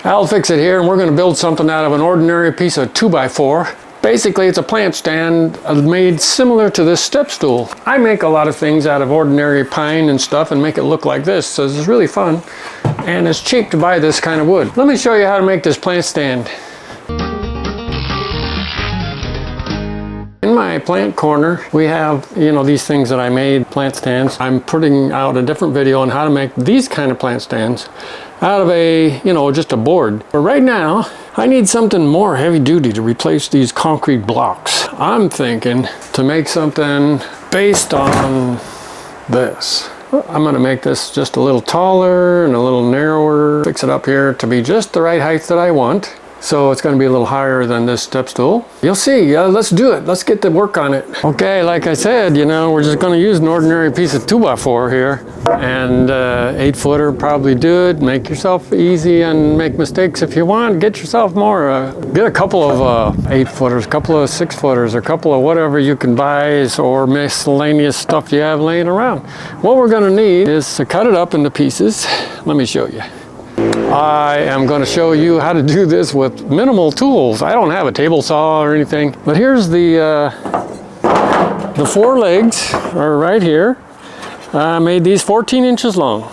I'll fix it here, and we're going to build something out of an ordinary piece of 2x4. Basically, it's a plant stand made similar to this step stool. I make a lot of things out of ordinary pine and stuff and make it look like this, so this is really fun. And it's cheap to buy this kind of wood. Let me show you how to make this plant stand. In my plant corner, we have, these things that I made, plant stands. I'm putting out a different video on how to make these kind of plant stands out of a, just a board. But right now, I need something more heavy duty to replace these concrete blocks. I'm thinking to make something based on this. I'm gonna make this just a little taller and a little narrower, fix it up here to be just the right height that I want. So it's going to be a little higher than this step stool. You'll see. Let's do it. Let's get to work on it. Okay, like I said, we're just going to use an ordinary piece of 2x4 here. And 8-footer probably do it. Make yourself easy and make mistakes if you want. Get yourself more. Get a couple of 8-footers, a couple of 6-footers, a couple of whatever you can buy or miscellaneous stuff you have laying around. What we're going to need is to cut it up into pieces. Let me show you. I am going to show you how to do this with minimal tools. I don't have a table saw or anything, but here's the 4 legs are right here. I made these 14 inches long.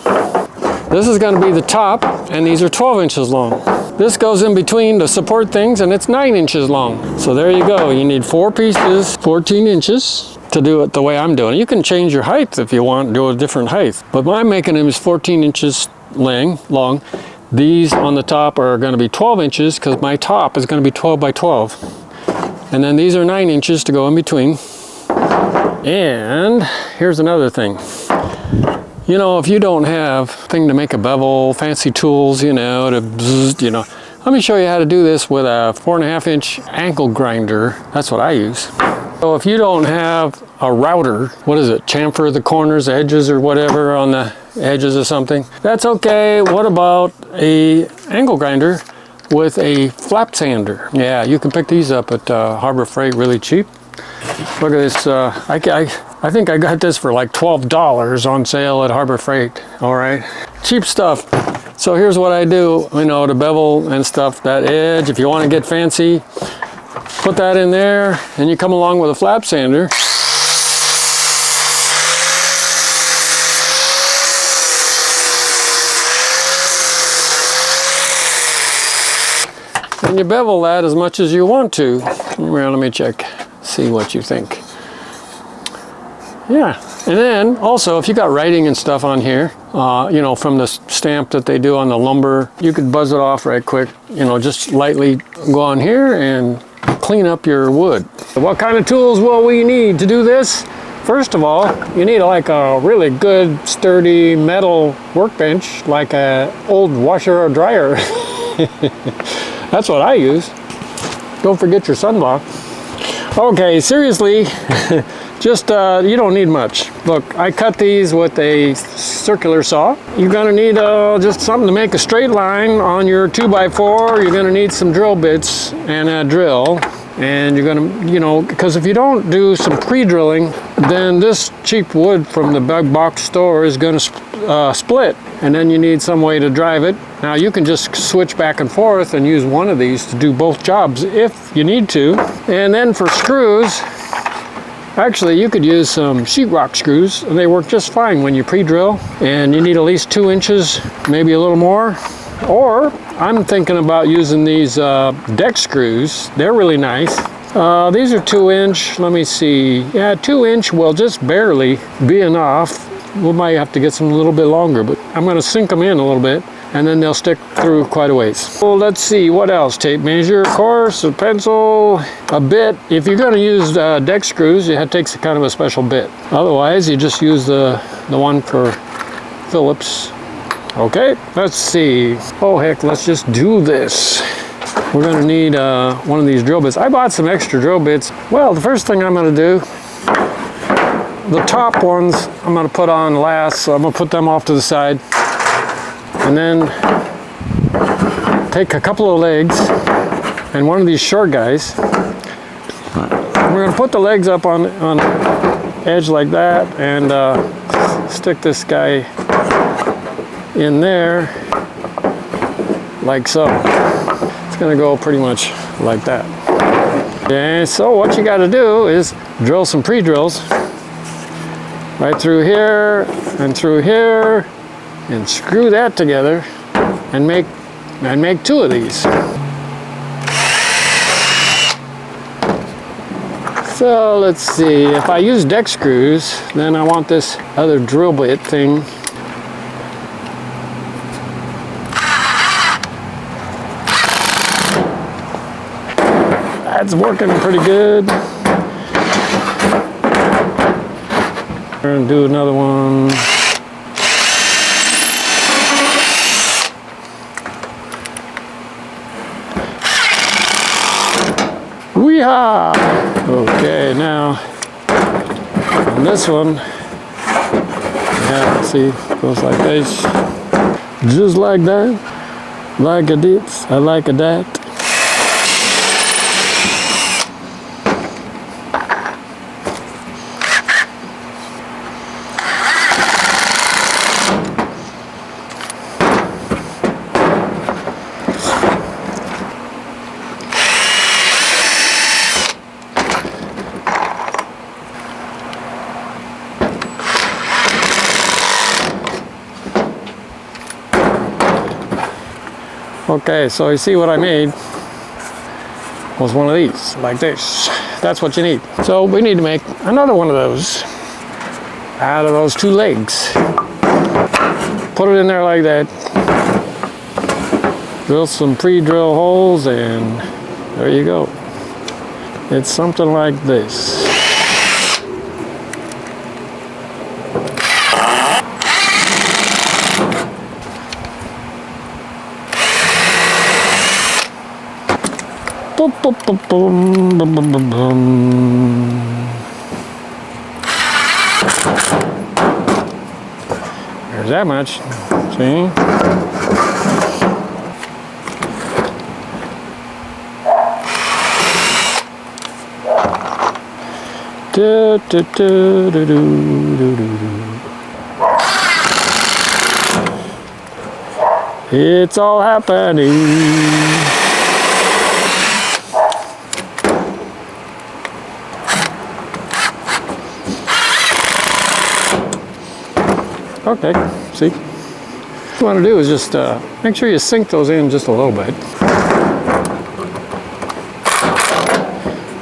This is going to be the top, and these are 12 inches long. This goes in between to support things, and it's 9 inches long. So there you go. You need 4 pieces, 14 inches to do it the way I'm doing it. You can change your height if you want, do a different height. But I'm making them is 14 inches long. These on the top are going to be 12 inches because my top is going to be 12 by 12. And then these are 9 inches to go in between. And here's another thing. If you don't have a thing to make a bevel, fancy tools, let me show you how to do this with a 4.5-inch ankle grinder. That's what I use. So if you don't have a router, what is it, chamfer the corners, edges, or whatever on the edges of something, that's okay. What about a angle grinder with a flap sander? Yeah, you can pick these up at Harbor Freight really cheap. Look at this. I think I got this for like $12 on sale at Harbor Freight. All right, cheap stuff. So here's what I do, to bevel and stuff, that edge, if you want to get fancy, put that in there, and you come along with a flap sander. And you bevel that as much as you want to. Well, let me check, see what you think. Yeah, and then also if you got writing and stuff on here, from the stamp that they do on the lumber, you could buzz it off right quick, just lightly go on here and clean up your wood. What kind of tools will we need to do this? First of all, you need like a really good sturdy metal workbench, like a old washer or dryer. That's what I use. Don't forget your sunblock. Okay, seriously, just you don't need much. Look, I cut these with a circular saw. You're gonna need just something to make a straight line on your 2x4. You're gonna need some drill bits and a drill. And you're gonna, because if you don't do some pre-drilling, then this cheap wood from the big box store is gonna split. And then you need some way to drive it. Now you can just switch back and forth and use one of these to do both jobs if you need to. And then for screws, actually you could use some sheetrock screws, and they work just fine when you pre-drill. And you need at least 2 inches, maybe a little more. Or I'm thinking about using these deck screws. They're really nice. These are 2-inch, let me see. Yeah, 2-inch will just barely be enough. We might have to get some a little bit longer, but I'm gonna sink them in a little bit, and then they'll stick through quite a ways. Well, let's see, what else? Tape measure, of course, a pencil, a bit. If you're gonna use deck screws, it takes kind of a special bit. Otherwise, you just use the one for Phillips. Okay, let's see. Oh heck, let's just do this. We're gonna need one of these drill bits. I bought some extra drill bits. Well, the first thing I'm gonna do, the top ones I'm gonna put on last, so I'm gonna put them off to the side. And then take a couple of legs and one of these short guys. We're gonna put the legs up on edge like that, and stick this guy in there, like so. It's gonna go pretty much like that. And so what you gotta do is drill some pre-drills right through here and through here, and screw that together and make two of these. So let's see, if I use deck screws, then I want this other drill bit thing. That's working pretty good. And do another one. Weehaw! Okay, now on this one, yeah, see, goes like this, just like that, like a this, I like a that. Okay, so you see what I made was one of these, like this. That's what you need. So we need to make another one of those out of those two legs. Put it in there like that. Drill some pre-drill holes, and there you go. It's something like this. Boom, boom, boom, boom, boom, boom, boom, boom. There's that much. See? Do, do, do, do, do, do, do. It's all happening. Okay, see? What you want to do is just make sure you sink those in just a little bit.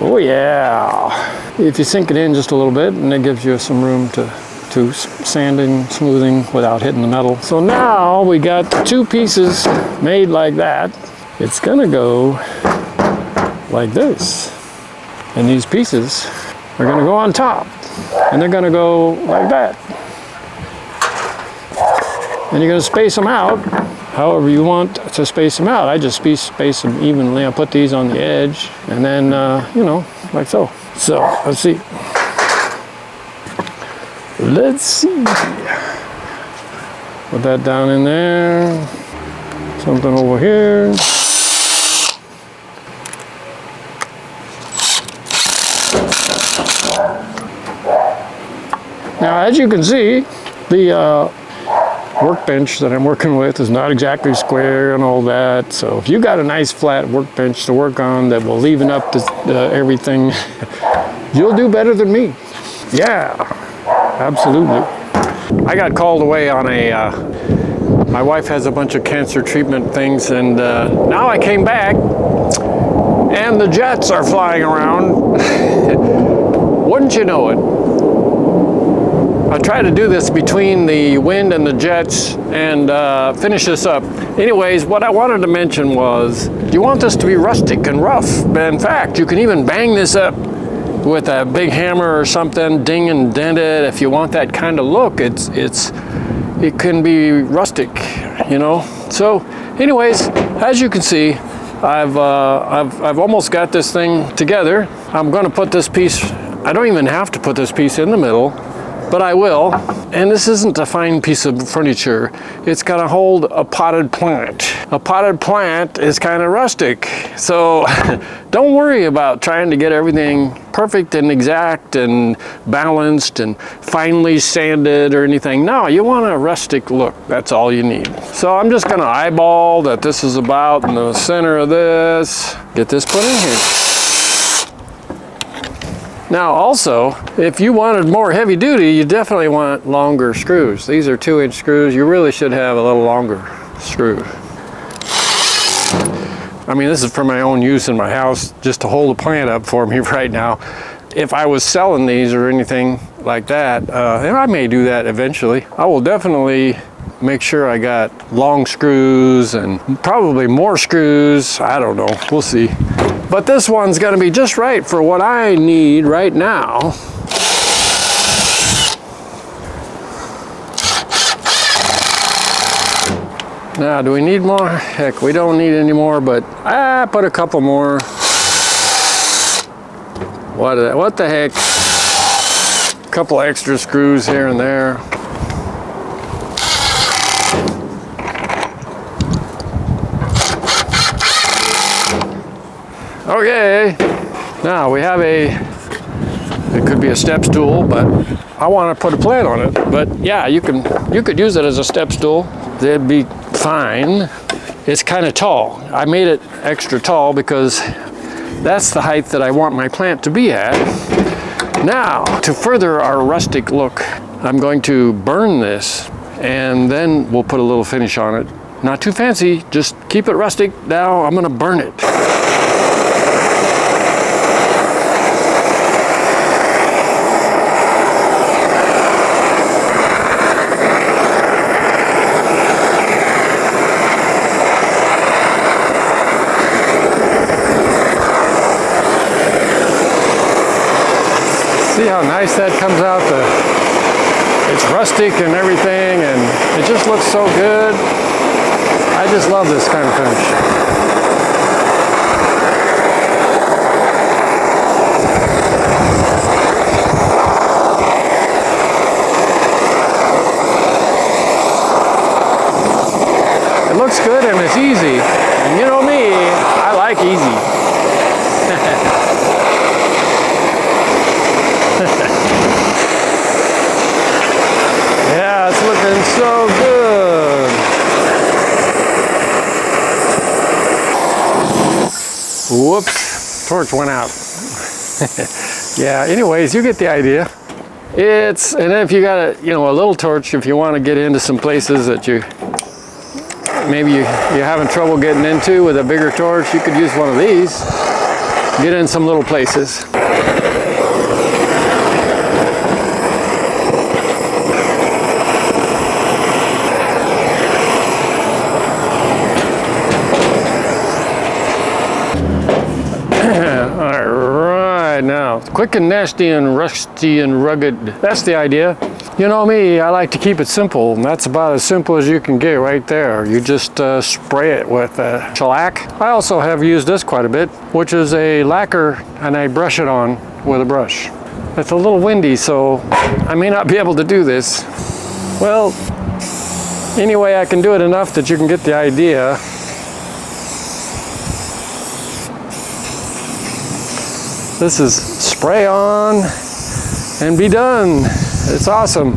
Oh yeah! If you sink it in just a little bit, and it gives you some room to sanding, smoothing without hitting the metal. So now we got two pieces made like that. It's gonna go like this. And these pieces are gonna go on top. And they're gonna go like that. And you're going to space them out however you want to space them out. I just space them evenly. I put these on the edge, and then, you know, like so. So, let's see. Let's see. Put that down in there. Something over here. Now, as you can see, the workbench that I'm working with is not exactly square and all that. So if you got a nice flat workbench to work on that will even up everything, you'll do better than me. Yeah, absolutely. I got called away on my wife has a bunch of cancer treatment things, and now I came back and the jets are flying around. Wouldn't you know it? I try to do this between the wind and the jets and finish this up. Anyways, what I wanted to mention was, you want this to be rustic and rough. But in fact, you can even bang this up with a big hammer or something, ding and dent it. If you want that kind of look, it can be rustic, you know. So, anyways, as you can see, I've almost got this thing together. I'm going to put this piece. I don't even have to put this piece in the middle. but I will. And this isn't a fine piece of furniture. It's gonna hold a potted plant. A potted plant is kind of rustic. So don't worry about trying to get everything perfect and exact and balanced and finely sanded or anything. No, you want a rustic look. That's all you need. So I'm just gonna eyeball that this is about in the center of this. Get this put in here. Now also, if you wanted more heavy duty, you definitely want longer screws. These are 2-inch screws. You really should have a little longer screw. I mean, this is for my own use in my house, just to hold the plant up for me right now. If I was selling these or anything like that, and I may do that eventually, I will definitely make sure I got long screws and probably more screws. I don't know, we'll see. But this one's gonna be just right for what I need right now. Now, do we need more? Heck, we don't need any more, but I put a couple more. What the heck? A couple extra screws here and there. Okay, now we have it could be a step stool, but I want to put a plant on it. But yeah, you could use it as a step stool. That'd be fine. It's kind of tall. I made it extra tall because that's the height that I want my plant to be at. Now, to further our rustic look, I'm going to burn this and then we'll put a little finish on it. Not too fancy, just keep it rustic. Now I'm gonna burn it. See how nice that comes out? It's rustic and everything, and it just looks so good. I just love this kind of finish. It looks good and it's easy. And you know me, I like easy. Yeah, it's looking so good. Whoops, torch went out. Yeah, anyways, you get the idea. And then if you got a little torch, if you want to get into some places that maybe you're having trouble getting into with a bigger torch, you could use one of these. Get in some little places. Now, quick and nasty and rusty and rugged. That's the idea. You know me, I like to keep it simple, and that's about as simple as you can get right there. You just spray it with shellac. I also have used this quite a bit, which is a lacquer, and I brush it on with a brush. It's a little windy, so I may not be able to do this. Well, anyway, I can do it enough that you can get the idea. This is spray on and be done. It's awesome.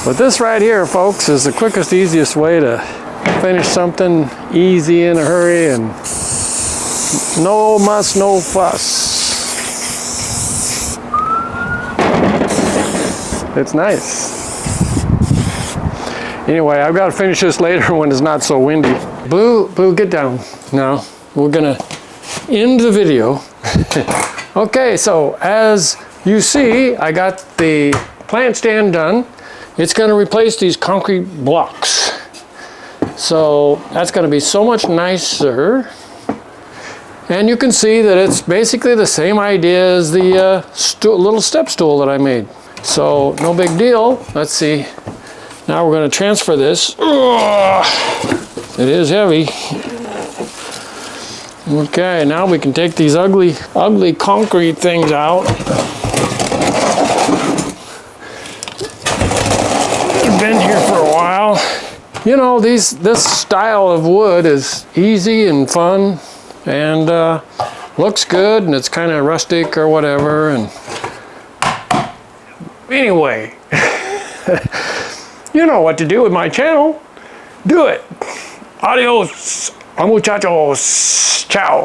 But this right here, folks, is the quickest, easiest way to finish something easy in a hurry and no muss, no fuss. It's nice. Anyway, I've got to finish this later when it's not so windy. Boo, get down. Now, we're gonna end the video. Okay, so as you see, I got the plant stand done. It's gonna replace these concrete blocks. So that's gonna be so much nicer. And you can see that it's basically the same idea as the little step stool that I made. So no big deal. Let's see. Now we're going to transfer this. It is heavy. Okay, now we can take these ugly concrete things out. They've been here for a while. You know, this style of wood is easy and fun and looks good, and it's kind of rustic or whatever. And anyway, you know what to do with my channel. Do it. Adios, muchachos. Ciao.